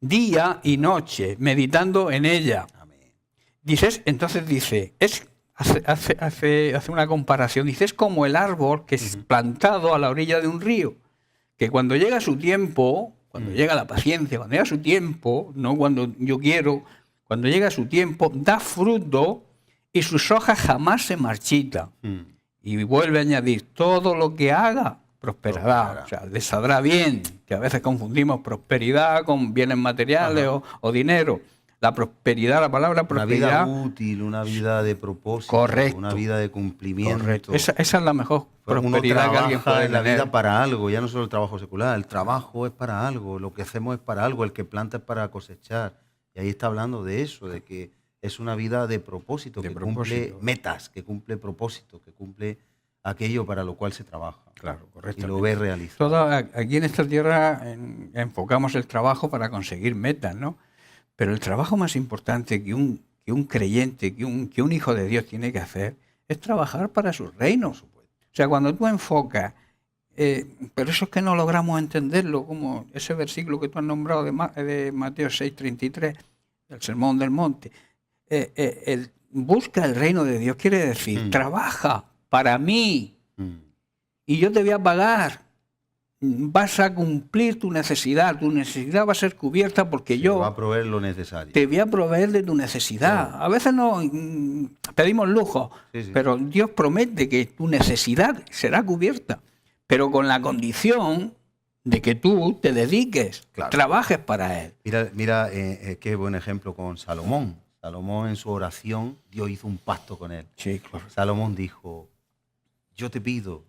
día y noche, meditando en ella. Amén. Entonces dice, hace una comparación, dice, es como el árbol que es plantado a la orilla de un río, que cuando llega su tiempo, cuando llega la paciencia, cuando llega su tiempo, no cuando yo quiero, cuando llega su tiempo, da fruto y sus hojas jamás se marchitan. Y vuelve a añadir, todo lo que haga prosperará. O sea, le saldrá bien, que a veces confundimos prosperidad con bienes materiales o dinero. La prosperidad, la palabra prosperidad. Una vida útil, una vida de propósito, correcto, una vida de cumplimiento. Correcto. Esa es la mejor prosperidad que alguien puede en la tener. vida para algo, ya no solo el trabajo secular, el trabajo es para algo, lo que hacemos es para algo, el que planta es para cosechar. Y ahí está hablando de eso, de que es una vida de propósito, cumple metas, que cumple propósito, que cumple aquello para lo cual se trabaja. Claro, correcto. Y lo ve realizado. Aquí en esta tierra enfocamos el trabajo para conseguir metas, ¿no? Pero el trabajo más importante que un creyente, que un hijo de Dios tiene que hacer, es trabajar para su reino. O sea, cuando tú enfocas, pero eso es que no logramos entenderlo, como ese versículo que tú has nombrado de Mateo 6:33, el Sermón del Monte. Busca el reino de Dios, quiere decir, trabaja para mí y yo te voy a pagar. Vas a cumplir tu necesidad va a ser cubierta porque yo va a proveer lo necesario. Te voy a proveer de tu necesidad. Sí. A veces no pedimos lujo, pero Dios promete que tu necesidad será cubierta, pero con la condición de que tú te dediques, trabajes para Él. Mira qué buen ejemplo con Salomón. Salomón en su oración, Dios hizo un pacto con él. Sí, claro. Salomón dijo, yo te pido,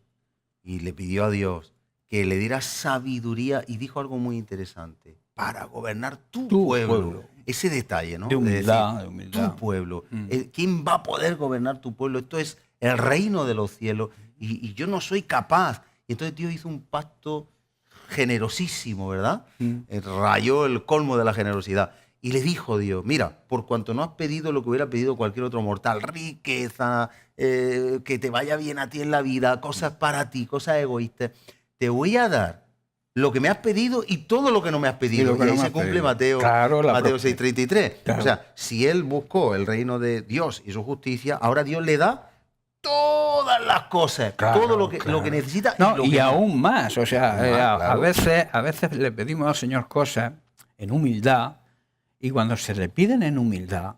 y le pidió a Dios, que le diera sabiduría y dijo algo muy interesante, para gobernar tu Tu pueblo. pueblo. Ese detalle, ¿no? De humildad, decir, de humildad. tu pueblo. ¿Quién va a poder gobernar tu pueblo? Esto es el reino de los cielos y yo no soy capaz. Y entonces Dios hizo un pacto generosísimo, ¿verdad? Rayó el colmo de la generosidad. Y le dijo Dios, mira, por cuanto no has pedido lo que hubiera pedido cualquier otro mortal, riqueza, que te vaya bien a ti en la vida, cosas para ti, cosas egoístas, te voy a dar lo que me has pedido y todo lo que no me has pedido. Y ahí se cumple Mateo, Claro, Mateo 6:33. Claro. O sea, si él buscó el reino de Dios y su justicia, ahora Dios le da todas las cosas, Claro, todo lo que claro. necesita. No, lo y que aún más. O sea, Aún más, claro. a veces le pedimos al Señor cosas en humildad, y cuando se le piden en humildad,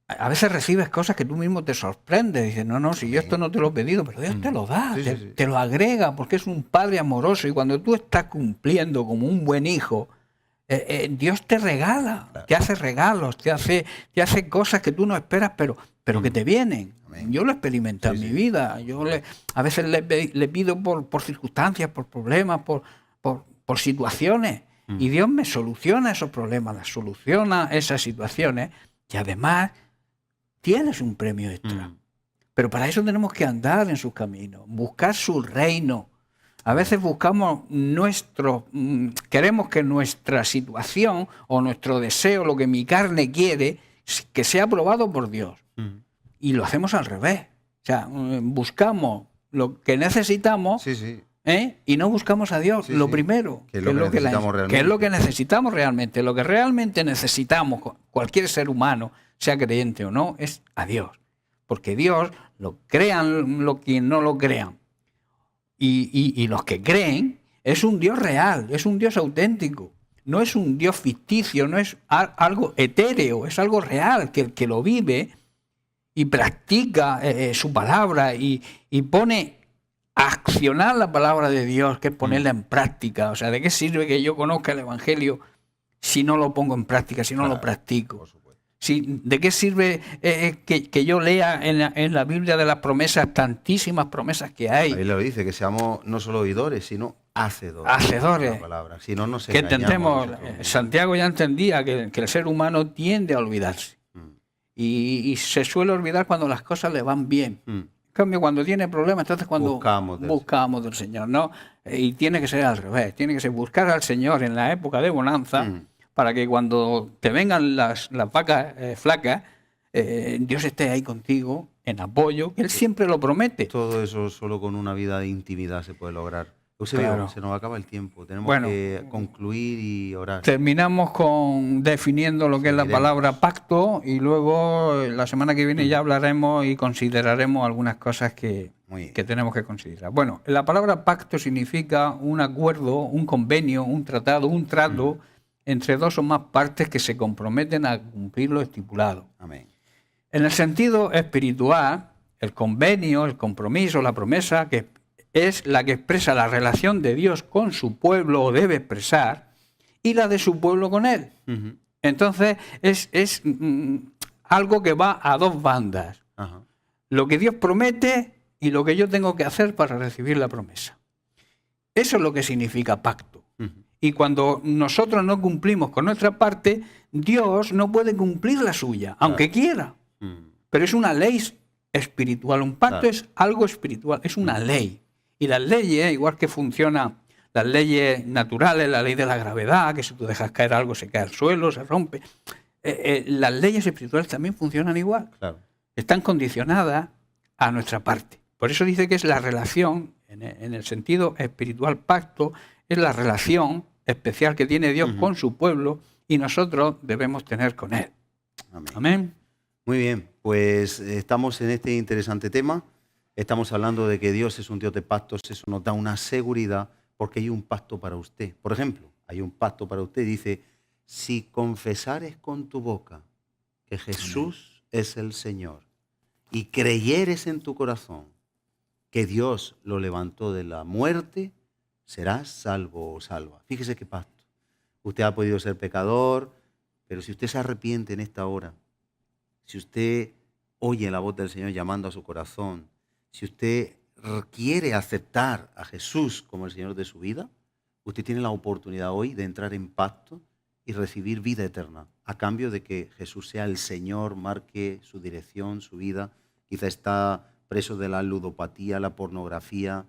a veces recibes cosas que tú mismo te sorprendes. Dices, no, si yo esto no te lo he pedido, pero Dios te lo da, Sí, sí. te lo agrega, porque es un Padre amoroso. Y cuando tú estás cumpliendo como un buen hijo, Dios te regala, te hace regalos, te hace cosas que tú no esperas, pero que te vienen. Amén. Yo lo he experimentado en mi vida. A veces le pido por circunstancias, por problemas, por situaciones. Y Dios me soluciona esos problemas, las soluciona esas situaciones, y además tienes un premio extra. Pero para eso tenemos que andar en sus caminos, buscar su reino. A veces buscamos queremos que nuestra situación o nuestro deseo, lo que mi carne quiere, que sea aprobado por Dios. Y lo hacemos al revés. O sea, buscamos lo que necesitamos. Sí. Y no buscamos a Dios, lo primero, que es lo que necesitamos realmente. Que es lo que necesitamos realmente. Lo que realmente necesitamos, cualquier ser humano, sea creyente o no, es a Dios. Porque Dios, lo crean lo que no lo crean. Y los que creen, es un Dios real, es un Dios auténtico. No es un Dios ficticio, no es algo etéreo, es algo real, que el que lo vive y practica su palabra y pone a accionar la palabra de Dios, que es ponerla en práctica. O sea, ¿de qué sirve que yo conozca el Evangelio si no lo pongo en práctica, si no lo practico? ¿De qué sirve que yo lea en la Biblia de las promesas, tantísimas promesas que hay? Ahí lo dice, que seamos no solo oidores, sino hacedores. Hacedores. De la palabra. Si no, nos Que engañamos entendemos, Santiago ya entendía que el ser humano tiende a olvidarse. Y se suele olvidar cuando las cosas le van bien. En cambio, cuando tiene problemas, entonces cuando buscamos del Señor, ¿no? Y tiene que ser al revés, tiene que ser buscar al Señor en la época de bonanza, para que cuando te vengan las vacas flacas, Dios esté ahí contigo en apoyo, que Él siempre lo promete. Todo eso solo con una vida de intimidad se puede lograr. Eusebio, Claro. se nos acaba el tiempo, tenemos Bueno, que concluir y orar. Terminamos definiendo lo que es la palabra pacto, y luego la semana que viene ya hablaremos y consideraremos algunas cosas que tenemos que considerar. Bueno, la palabra pacto significa un acuerdo, un convenio, un tratado, un trato entre dos o más partes que se comprometen a cumplir lo estipulado. Amén. En el sentido espiritual, el convenio, el compromiso, la promesa, que es la que expresa la relación de Dios con su pueblo, o debe expresar, y la de su pueblo con Él. Entonces, es algo que va a dos bandas. Lo que Dios promete y lo que yo tengo que hacer para recibir la promesa. Eso es lo que significa pacto. Y cuando nosotros no cumplimos con nuestra parte, Dios no puede cumplir la suya, aunque quiera. Pero es una ley espiritual. Un pacto es algo espiritual, es una ley. Y las leyes, igual que funcionan las leyes naturales, la ley de la gravedad, que si tú dejas caer algo se cae al suelo, se rompe. Las leyes espirituales también funcionan igual. Claro. Están condicionadas a nuestra parte. Por eso dice que es la relación, en el sentido espiritual, pacto, es la relación especial que tiene Dios con su pueblo, y nosotros debemos tener con Él. Amén. Amén. Muy bien, pues estamos en este interesante tema. Estamos hablando de que Dios es un Dios de pactos. Eso nos da una seguridad porque hay un pacto para usted. Por ejemplo, hay un pacto para usted. Dice, si confesares con tu boca que Jesús es el Señor y creyeres en tu corazón que Dios lo levantó de la muerte, serás salvo o salva. Fíjese qué pacto. Usted ha podido ser pecador, pero si usted se arrepiente en esta hora, si usted oye la voz del Señor llamando a su corazón, si usted quiere aceptar a Jesús como el Señor de su vida, usted tiene la oportunidad hoy de entrar en pacto y recibir vida eterna, a cambio de que Jesús sea el Señor, marque su dirección, su vida. Quizá está preso de la ludopatía, la pornografía,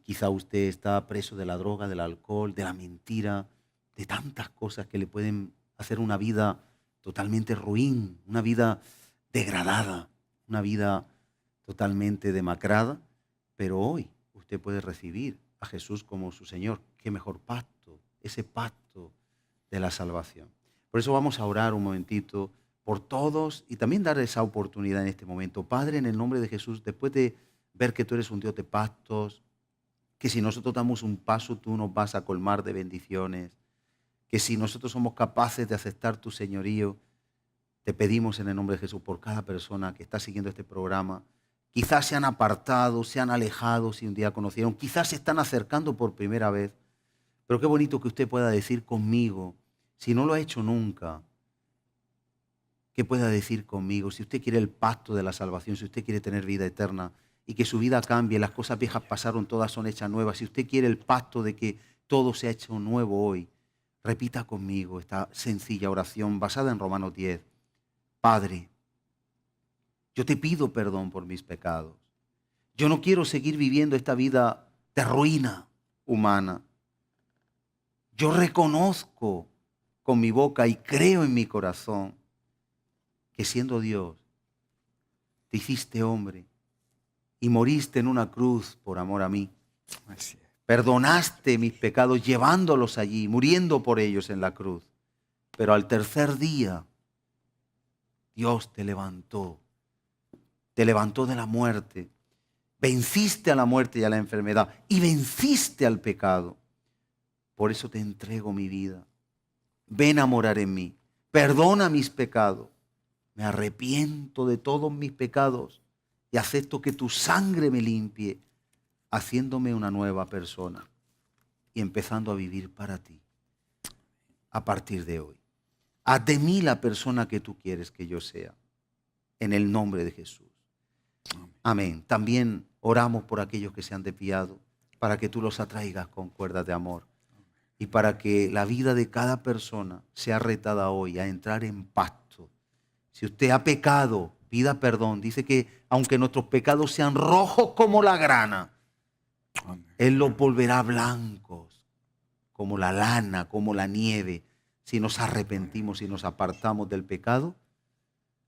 quizá usted está preso de la droga, del alcohol, de la mentira, de tantas cosas que le pueden hacer una vida totalmente ruin, una vida degradada, una vida totalmente demacrada. Pero hoy usted puede recibir a Jesús como su Señor. Qué mejor pacto, ese pacto de la salvación. Por eso vamos a orar un momentito por todos y también dar esa oportunidad en este momento. Padre, en el nombre de Jesús, después de ver que tú eres un Dios de pactos, que si nosotros damos un paso, tú nos vas a colmar de bendiciones, que si nosotros somos capaces de aceptar tu señorío, te pedimos en el nombre de Jesús por cada persona que está siguiendo este programa. Quizás se han apartado, se han alejado si un día conocieron, quizás se están acercando por primera vez. Pero qué bonito que usted pueda decir conmigo, si no lo ha hecho nunca, que pueda decir conmigo, si usted quiere el pacto de la salvación, si usted quiere tener vida eterna y que su vida cambie, las cosas viejas pasaron, todas son hechas nuevas. Si usted quiere el pacto de que todo se ha hecho nuevo hoy, repita conmigo esta sencilla oración basada en Romanos 10. Padre, yo te pido perdón por mis pecados. Yo no quiero seguir viviendo esta vida de ruina humana. Yo reconozco con mi boca y creo en mi corazón que siendo Dios, te hiciste hombre y moriste en una cruz por amor a mí. Así es. Perdonaste mis pecados llevándolos allí, muriendo por ellos en la cruz. Pero al tercer día, Dios te levantó de la muerte. Venciste a la muerte y a la enfermedad y venciste al pecado. Por eso te entrego mi vida. Ven a morar en mí. Perdona mis pecados. Me arrepiento de todos mis pecados y acepto que tu sangre me limpie, haciéndome una nueva persona y empezando a vivir para ti a partir de hoy. Haz de mí la persona que tú quieres que yo sea, en el nombre de Jesús. Amén. También oramos por aquellos que se han desviado, para que tú los atraigas con cuerdas de amor y para que la vida de cada persona sea retada hoy a entrar en pacto. Si usted ha pecado, pida perdón. Dice que aunque nuestros pecados sean rojos como la grana, Él los volverá blancos como la lana, como la nieve. Si nos arrepentimos y nos apartamos del pecado,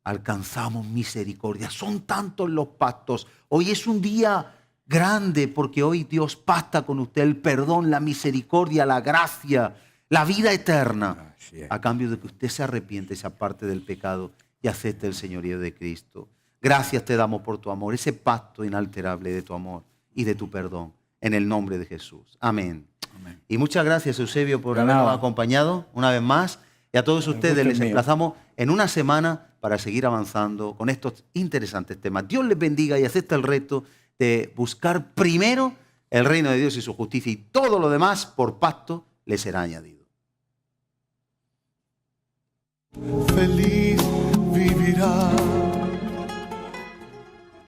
alcanzamos misericordia. Son tantos los pactos. Hoy es un día grande porque hoy Dios pacta con usted el perdón, la misericordia, la gracia, la vida eterna, a cambio de que usted se arrepiente, se aparte del pecado y acepte el señorío de Cristo. Gracias te damos por tu amor, ese pacto inalterable de tu amor y de tu perdón, en el nombre de Jesús. Amén. Amén. Y muchas gracias, Eusebio, por habernos acompañado una vez más. Y a todos ustedes les emplazamos en una semana para seguir avanzando con estos interesantes temas. Dios les bendiga y acepta el reto de buscar primero el reino de Dios y su justicia, y todo lo demás por pacto les será añadido. Feliz